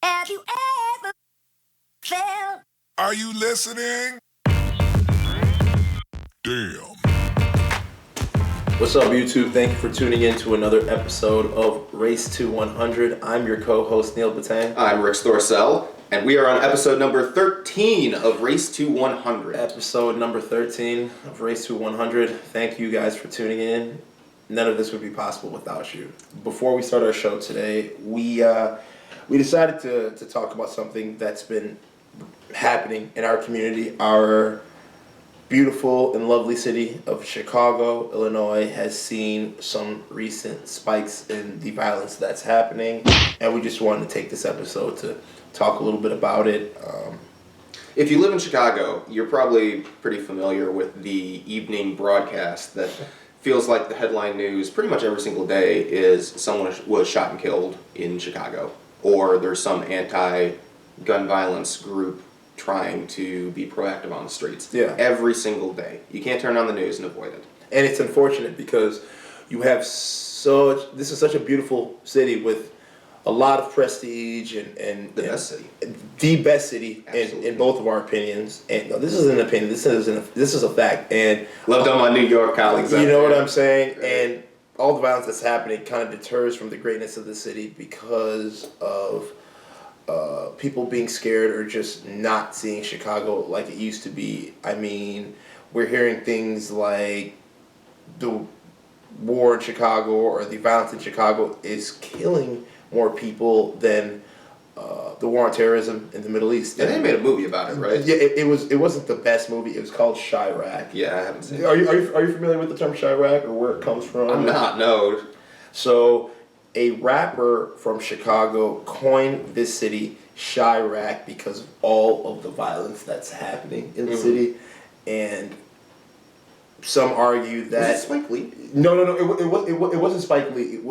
Have you ever felt? Are you listening? Damn. What's up, YouTube? Thank you for tuning in to another episode of Race to 100. I'm your co-host, Neil Batang. I'm Rick Storcell, and we are on episode number 13 of Race to 100. Episode number 13 of Race to 100. Thank you guys for tuning in. None of this would be possible without you. Before we start our show today, we decided to talk about something that's been happening in our community. Our beautiful and lovely city of Chicago, Illinois, has seen some recent spikes in the violence that's happening, and we just wanted to take this episode to talk a little bit about it. If you live in Chicago, you're probably pretty familiar with the evening broadcast that feels like the headline news pretty much every single day is someone was shot and killed in Chicago, or there's some anti-gun violence group trying to be proactive on the streets. Yeah. Every single day. You can't turn on the news and avoid it. And it's unfortunate because you have this is such a beautiful city with a lot of prestige and The best city. The best city Absolutely. in both of our opinions. And no, this is an opinion. This is a fact. And Loved all my New York colleagues. you out know there. what I'm saying? Right. And all the violence that's happening kind of deters from the greatness of the city because of people being scared or just not seeing Chicago like it used to be. I mean, we're hearing things like the war in Chicago or the violence in Chicago is killing more people than the war on terrorism in the Middle East. And they made a movie about it, right? Yeah, it wasn't the best movie. It was called Chirac. Yeah, I haven't seen it. Are you familiar with the term Chirac or where it comes from? I'm not, no. So, a rapper from Chicago coined this city Chirac because of all of the violence that's happening in the city, and some argue that Was it Spike Lee? No. It wasn't Spike Lee.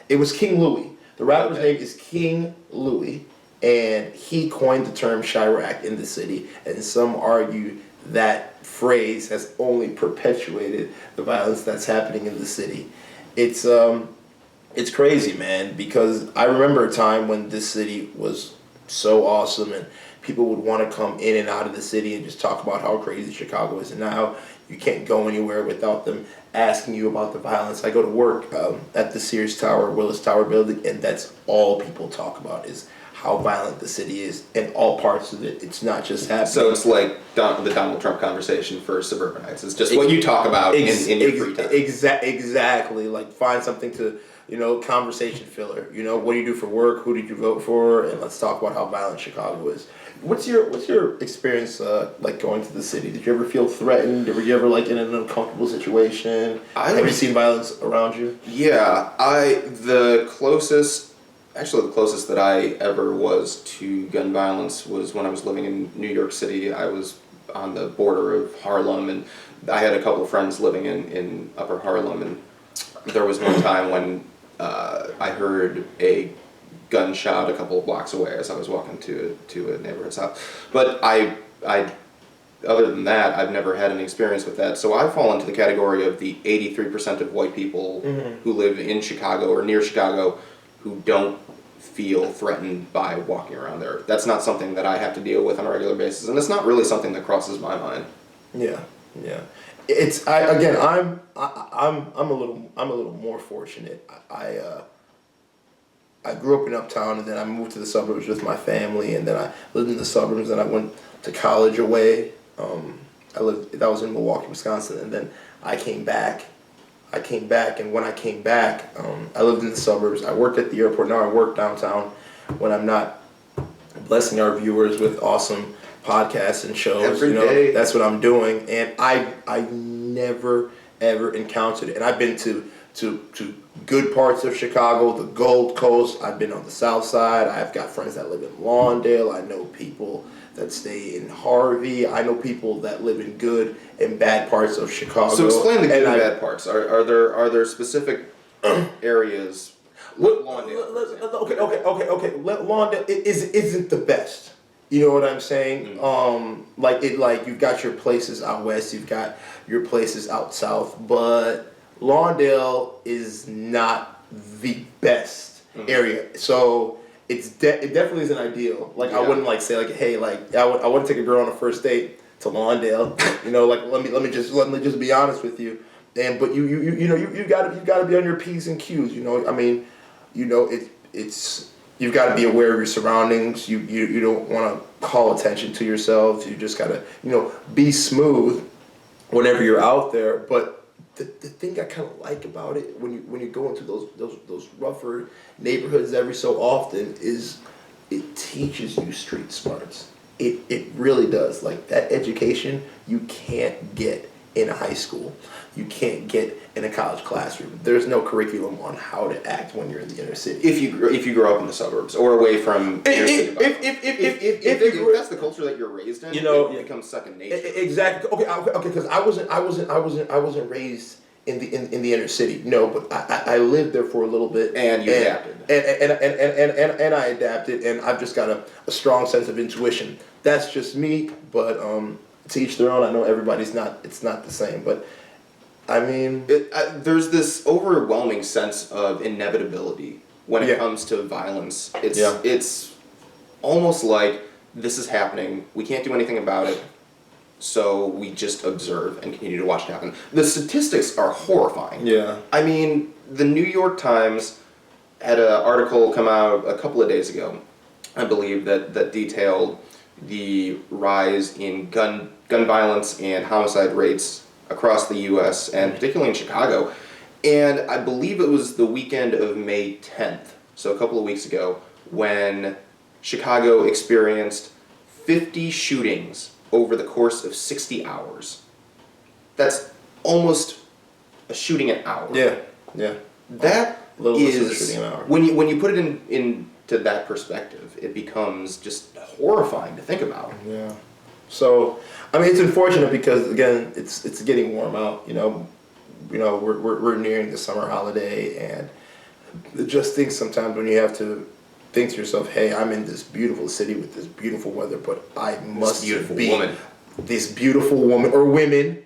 It was King Louis. The rapper's name is King Louis, and he coined the term Chirac in the city. And some argue that phrase has only perpetuated the violence that's happening in the city. It's crazy, man, because I remember a time when this city was so awesome and people would want to come in and out of the city and just talk about how crazy Chicago is. And now you can't go anywhere without them asking you about the violence. I go to work at the Sears Tower, Willis Tower building, and that's all people talk about is how violent the city is in all parts of it. It's not just happening. So it's like the Donald Trump conversation for suburbanites. It's just what you talk about in your free time. Exactly. Like find something to, conversation filler. What do you do for work? Who did you vote for? And let's talk about how violent Chicago is. What's your experience like going to the city? Did you ever feel threatened? Were you ever like in an uncomfortable situation? Have you seen violence around you? Yeah, the closest that I ever was to gun violence was when I was living in New York City. I was on the border of Harlem, and I had a couple of friends living in Upper Harlem, and there was one time when I heard a gunshot a couple of blocks away as I was walking to a neighborhood's house. But I other than that, I've never had any experience with that. So I fall into the category of the 83% of white people who live in Chicago or near Chicago who don't feel threatened by walking around there. That's not something that I have to deal with on a regular basis, and it's not really something that crosses my mind. Yeah. I'm a little more fortunate. I grew up in Uptown, and then I moved to the suburbs with my family, and then I lived in the suburbs, and I went to college away. That was in Milwaukee, Wisconsin, and then I came back, and when I came back, I lived in the suburbs. I worked at the airport. Now I work downtown when I'm not blessing our viewers with awesome podcasts and shows. Every day. That's what I'm doing, and I never ever encountered it. And I've been to good parts of Chicago, the Gold Coast. I've been on the South Side. I've got friends that live in Lawndale. I know people that stay in Harvey. I know people that live in good and bad parts of Chicago. So explain the good and bad parts. Are there specific areas? Lawndale. Okay. Lawndale isn't the best. You know what I'm saying? Like you've got your places out west, you've got your places out south, but Lawndale is not the best area. So it definitely isn't ideal. Like I Yeah. wouldn't like say like, hey, like I wouldn't take a girl on a first date to Lawndale. You know, like let me just be honest with you. And but you gotta be on your P's and Q's. You know, I mean, you know it's you've got to be aware of your surroundings. You don't want to call attention to yourself. You just gotta be smooth whenever you're out there. But the thing I kind of like about it when you go into those rougher neighborhoods every so often is it teaches you street smarts. It really does. Like that education you can't get in a high school. You can't get in a college classroom. There's no curriculum on how to act when you're in the inner city. If you grow up in the suburbs or away from inner city, if that's the culture that you're raised in, it becomes second nature. Exactly. Okay. Because I wasn't raised in the inner city. No, but I lived there for a little bit. And you adapted. And I adapted, and I've just got a strong sense of intuition. That's just me, but to each their own. I know everybody's it's not the same, but I mean, there's this overwhelming sense of inevitability when it comes to violence. It's almost like this is happening. We can't do anything about it, so we just observe and continue to watch it happen. The statistics are horrifying. Yeah. I mean, the New York Times had an article come out a couple of days ago, I believe, that detailed the rise in gun violence and homicide rates across the U.S. and particularly in Chicago. And I believe it was the weekend of May 10th, so a couple of weeks ago, when Chicago experienced 50 shootings over the course of 60 hours. That's almost a shooting an hour. Yeah. That is shooting an hour. when you put it into that perspective, it becomes just horrifying to think about. Yeah. So, I mean, it's unfortunate because again, it's getting warm out. We're nearing the summer holiday, and just think sometimes when you have to think to yourself, hey, I'm in this beautiful city with this beautiful weather, but I must be this beautiful woman or women.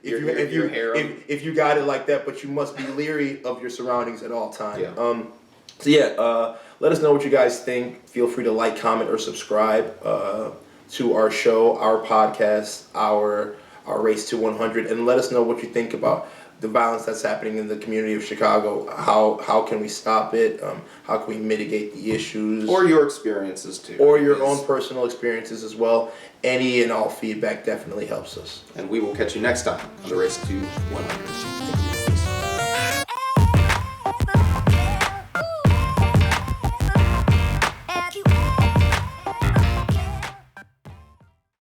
If you got it like that, but you must be leery of your surroundings at all times. Yeah. Let us know what you guys think. Feel free to like, comment, or subscribe to our show, our podcast, our Race to 100, and let us know what you think about the violence that's happening in the community of Chicago. How can we stop it? How can we mitigate the issues? Or your experiences too. Or your own personal experiences as well. Any and all feedback definitely helps us. And we will catch you next time on the Race to 100.